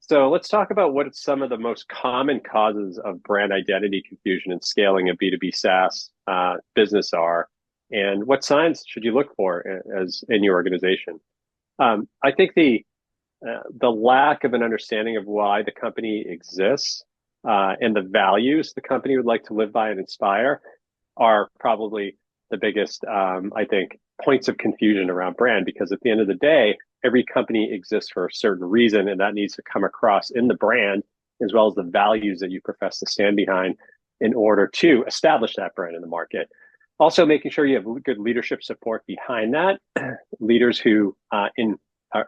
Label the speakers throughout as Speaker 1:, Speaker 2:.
Speaker 1: So let's talk about what some of the most common causes of brand identity confusion and scaling a B2B SaaS business are, and what signs should you look for as in your organization. I think the lack of an understanding of why the company exists and the values the company would like to live by and inspire are probably the biggest, I think, points of confusion around brand. Because at the end of the day, every company exists for a certain reason, and that needs to come across in the brand as well as the values that you profess to stand behind in order to establish that brand in the market. Also, making sure you have good leadership support behind that, leaders who are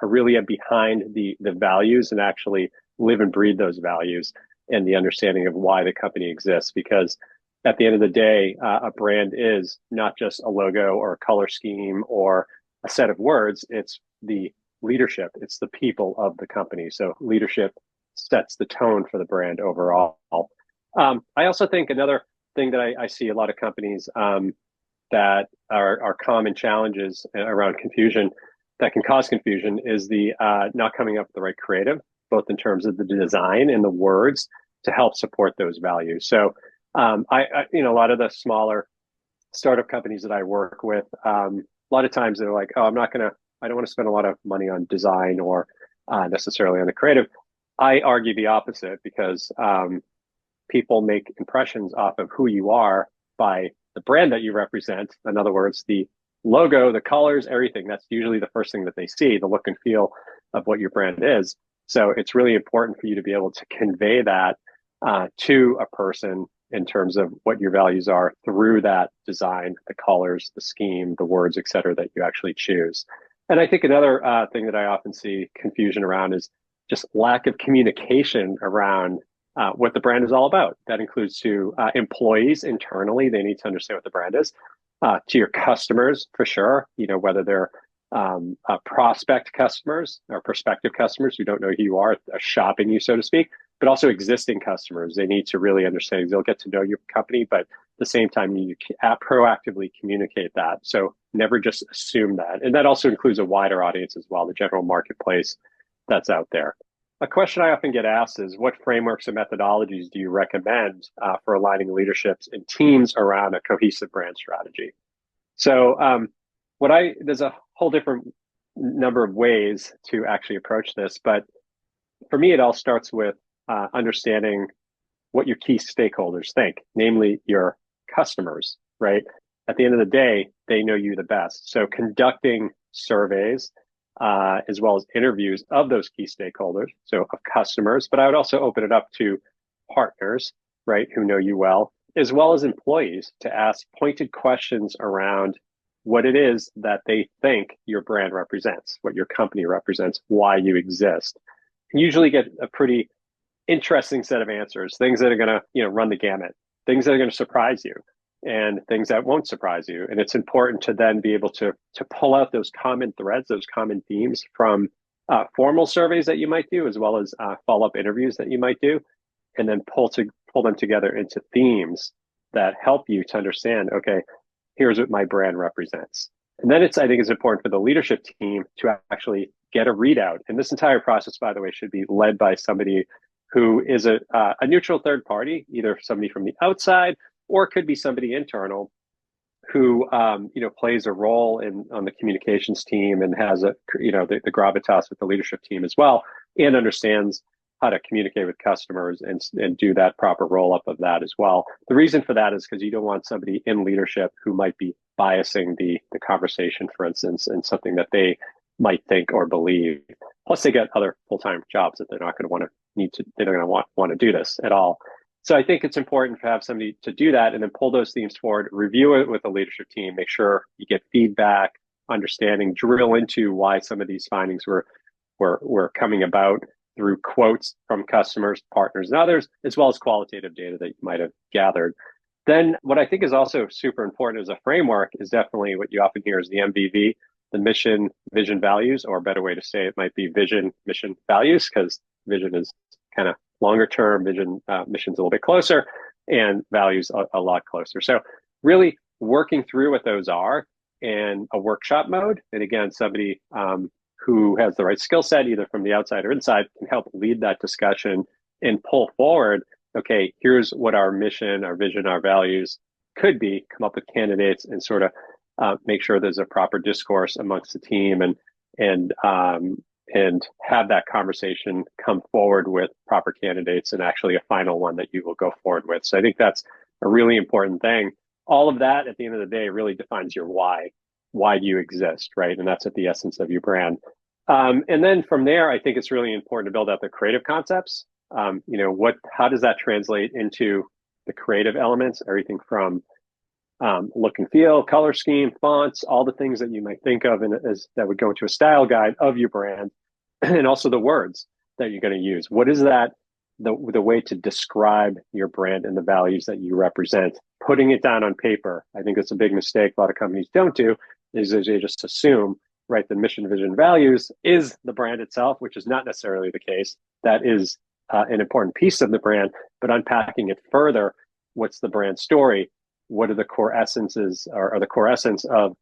Speaker 1: really behind the values and actually live and breathe those values and the understanding of why the company exists. Because at the end of the day, a brand is not just a logo or a color scheme or a set of words. It's the leadership. It's the people of the company. So leadership sets the tone for the brand overall. I also think another thing that I see a lot of companies that are common challenges around confusion that can cause confusion is the not coming up with the right creative, both in terms of the design and the words to help support those values. So a lot of the smaller startup companies that I work with, a lot of times they're like, oh, I don't want to spend a lot of money on design or necessarily on the creative. I argue the opposite because people make impressions off of who you are by the brand that you represent. In other words, the logo, the colors, everything. That's usually the first thing that they see, the look and feel of what your brand is. So it's really important for you to be able to convey that to a person in terms of what your values are through that design, the colors, the scheme, the words, et cetera, that you actually choose. And I think another thing that I often see confusion around is just lack of communication around what the brand is all about. That includes to employees internally. They need to understand what the brand is. To your customers, for sure, whether they're prospect customers or prospective customers who don't know who you are shopping you, so to speak, but also existing customers. They need to really understand. They'll get to know your company, but at the same time, you proactively communicate that. So never just assume that. And that also includes a wider audience as well, the general marketplace that's out there. A question I often get asked is, what frameworks and methodologies do you recommend for aligning leaderships and teams around a cohesive brand strategy? So there's a whole different number of ways to actually approach this, but for me, it all starts with understanding what your key stakeholders think, namely your customers, right? At the end of the day, they know you the best. So conducting surveys as well as interviews of those key stakeholders, so of customers, but I would also open it up to partners, right, who know you well, as well as employees to ask pointed questions around what it is that they think your brand represents, what your company represents, why you exist. You usually get a pretty interesting set of answers, things that are going to, run the gamut, things that are going to surprise you and things that won't surprise you. And it's important to then be able to pull out those common threads, those common themes from formal surveys that you might do, as well as follow-up interviews that you might do, and then pull them together into themes that help you to understand, okay, here's what my brand represents. And then I think it's important for the leadership team to actually get a readout. And this entire process, by the way, should be led by somebody who is a neutral third party, either somebody from the outside or it could be somebody internal who plays a role on the communications team and has the gravitas with the leadership team as well, and understands how to communicate with customers and do that proper roll up of that as well. The reason for that is because you don't want somebody in leadership who might be biasing the conversation, for instance, and something that they might think or believe. Plus, they get other full-time jobs that they're not going to they're not going to want to do this at all. So I think it's important to have somebody to do that and then pull those themes forward, review it with the leadership team, make sure you get feedback, understanding, drill into why some of these findings were coming about through quotes from customers, partners, and others, as well as qualitative data that you might have gathered. Then what I think is also super important as a framework is definitely what you often hear is the MVV, the mission, vision, values, or a better way to say it might be vision, mission, values, because vision is kind of longer term, mission's a little bit closer, and values a lot closer. So really working through what those are in a workshop mode. And again, somebody who has the right skill set, either from the outside or inside, can help lead that discussion and pull forward, okay, here's what our mission, our vision, our values could be, come up with candidates and sort of make sure there's a proper discourse amongst the team and have that conversation come forward with proper candidates and actually a final one that you will go forward with. So I think that's a really important thing. All of that at the end of the day really defines your why. Why do you exist, right? And that's at the essence of your brand. And then from there, I think it's really important to build out the creative concepts. How does that translate into the creative elements? Everything from look and feel, color scheme, fonts, all the things that you might think of as that would go into a style guide of your brand, and also the words that you're going to use. What is that? The way to describe your brand and the values that you represent, putting it down on paper. I think that's a big mistake a lot of companies don't do, is they just assume, right, the mission, vision, values is the brand itself, which is not necessarily the case. That is an important piece of the brand, but unpacking it further, what's the brand story? What are the core essences or the core essence of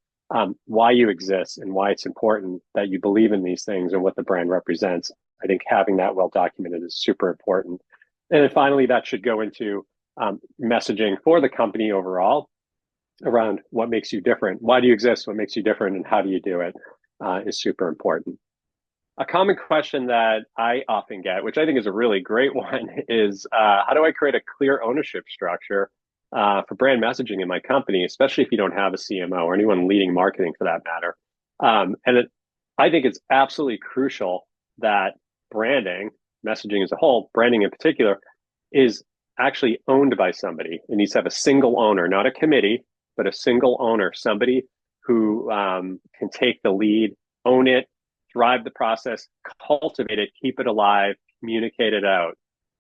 Speaker 1: why you exist and why it's important that you believe in these things and what the brand represents? I think having that well documented is super important. And then finally, that should go into messaging for the company overall around what makes you different. Why do you exist? What makes you different? And how do you do it is super important. A common question that I often get, which I think is a really great one, is how do I create a clear ownership structure for brand messaging in my company, especially if you don't have a CMO or anyone leading marketing for that matter. I think it's absolutely crucial that branding, messaging as a whole, branding in particular, is actually owned by somebody. It needs to have a single owner, not a committee, but a single owner, somebody who can take the lead, own it, drive the process, cultivate it, keep it alive, communicate it out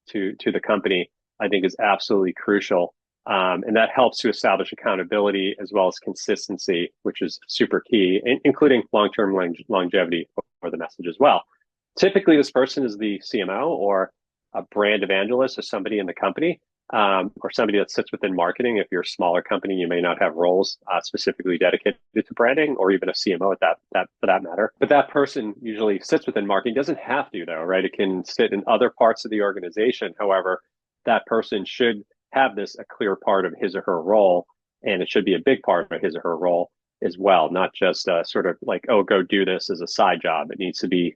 Speaker 1: to the company, I think is absolutely crucial. And that helps to establish accountability as well as consistency, which is super key, including long-term longevity for the message as well. Typically, this person is the CMO or a brand evangelist or somebody in the company, or somebody that sits within marketing. If you're a smaller company, you may not have roles specifically dedicated to branding, or even a CMO at that for that matter. But that person usually sits within marketing. Doesn't have to though, right? It can sit in other parts of the organization. However, that person should have this a clear part of his or her role, and it should be a big part of his or her role as well, not just sort of like, oh, go do this as a side job. It needs to be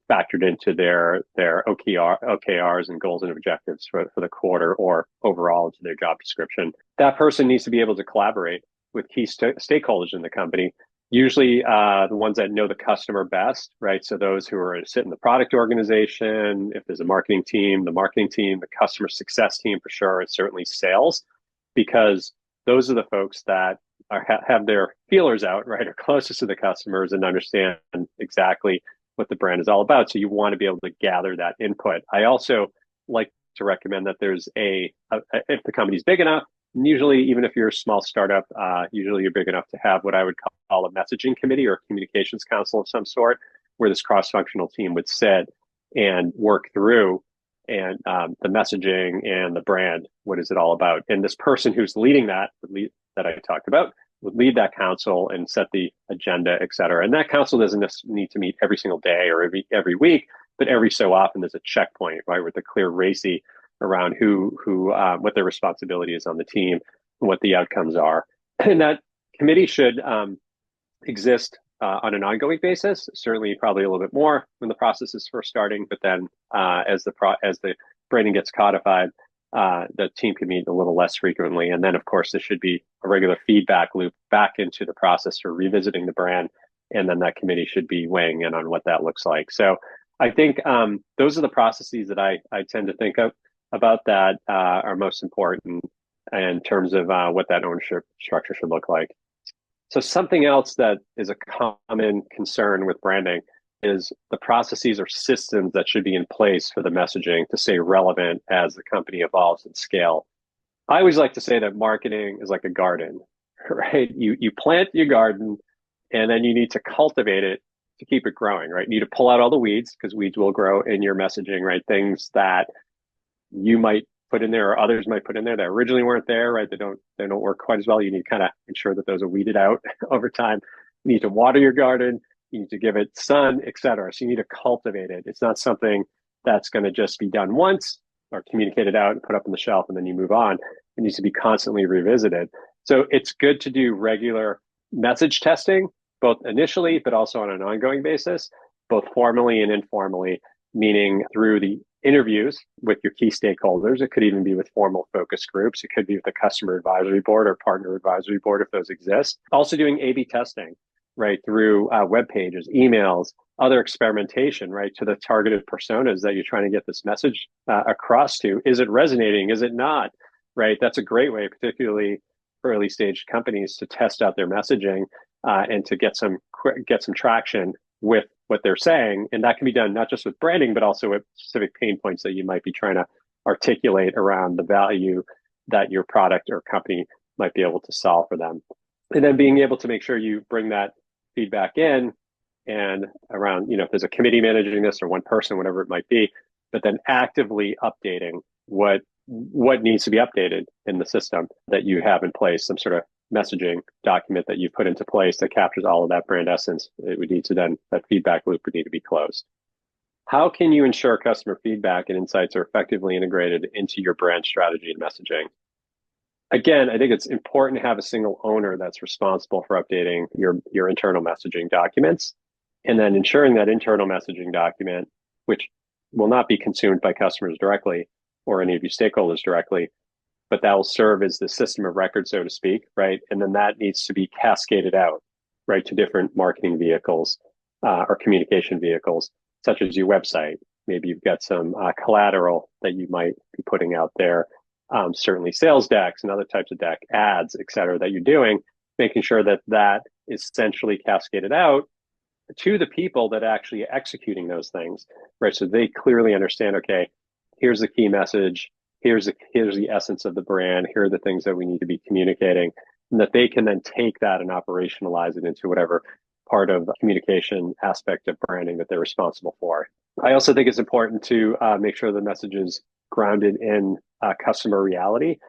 Speaker 1: factored into their OKRs and goals and objectives for the quarter or overall into their job description. That person needs to be able to collaborate with key stakeholders in the company, usually the ones that know the customer best, right? So those who are sit in the product organization, if there's a marketing team, the customer success team for sure, and certainly sales, because those are the folks that have their feelers out, right, are closest to the customers and understand exactly what the brand is all about. So you want to be able to gather that input. I also like to recommend that there's if the company's big enough, usually even if you're a small startup, usually you're big enough to have what I would call a messaging committee or a communications council of some sort, where this cross-functional team would sit and work through and the messaging and the brand. What is it all about? And this person who's leading that I talked about would lead that council and set the agenda, et cetera. And that council doesn't need to meet every single day or every week, but every so often there's a checkpoint, right, with a clear RACI around what their responsibility is on the team and what the outcomes are. And that committee should exist on an ongoing basis, certainly probably a little bit more when the process is first starting, but then as the branding gets codified, the team can meet a little less frequently. And then, of course, there should be a regular feedback loop back into the process for revisiting the brand. And then that committee should be weighing in on what that looks like. So I think those are the processes that I tend to think of about that are most important in terms of what that ownership structure should look like. So something else that is a common concern with branding is the processes or systems that should be in place for the messaging to stay relevant as the company evolves and scale. I always like to say that marketing is like a garden, right? You plant your garden and then you need to cultivate it to keep it growing, right? You need to pull out all the weeds because weeds will grow in your messaging, right? Things that you might put in there or others might put in there that originally weren't there, right? They don't work quite as well. You need to kind of ensure that those are weeded out over time. You need to water your garden. you need to give it sun, et cetera. So you need to cultivate it. It's not something that's going to just be done once or communicated out and put up on the shelf and then you move on. It needs to be constantly revisited. So it's good to do regular message testing, both initially, but also on an ongoing basis, both formally and informally, meaning through the interviews with your key stakeholders. It could even be with formal focus groups. It could be with the customer advisory board or partner advisory board if those exist. Also doing A/B testing, right, through web pages, emails, other experimentation, right, to the targeted personas that you're trying to get this message across to. Is it resonating? Is it not? Right. That's a great way, particularly for early stage companies, to test out their messaging and to get some traction with what they're saying. And that can be done not just with branding, but also with specific pain points that you might be trying to articulate around the value that your product or company might be able to solve for them. And then being able to make sure you bring that feedback in and around, if there's a committee managing this or one person, whatever it might be, but then actively updating what needs to be updated in the system that you have in place, some sort of messaging document that you put into place that captures all of that brand essence. It would need to then, that feedback loop would need to be closed. How can you ensure customer feedback and insights are effectively integrated into your brand strategy and messaging? Again, I think it's important to have a single owner that's responsible for updating your internal messaging documents, and then ensuring that internal messaging document, which will not be consumed by customers directly or any of your stakeholders directly, but that will serve as the system of record, so to speak, right? And then that needs to be cascaded out, right, to different marketing vehicles or communication vehicles, such as your website. Maybe you've got some collateral that you might be putting out there, certainly sales decks and other types of deck ads, et cetera, that you're doing, making sure that that is essentially cascaded out to the people that are actually executing those things, right? So they clearly understand, okay, here's the key message, here's the essence of the brand, here are the things that we need to be communicating, and that they can then take that and operationalize it into whatever part of the communication aspect of branding that they're responsible for. I also think it's important to make sure the message is grounded in customer reality.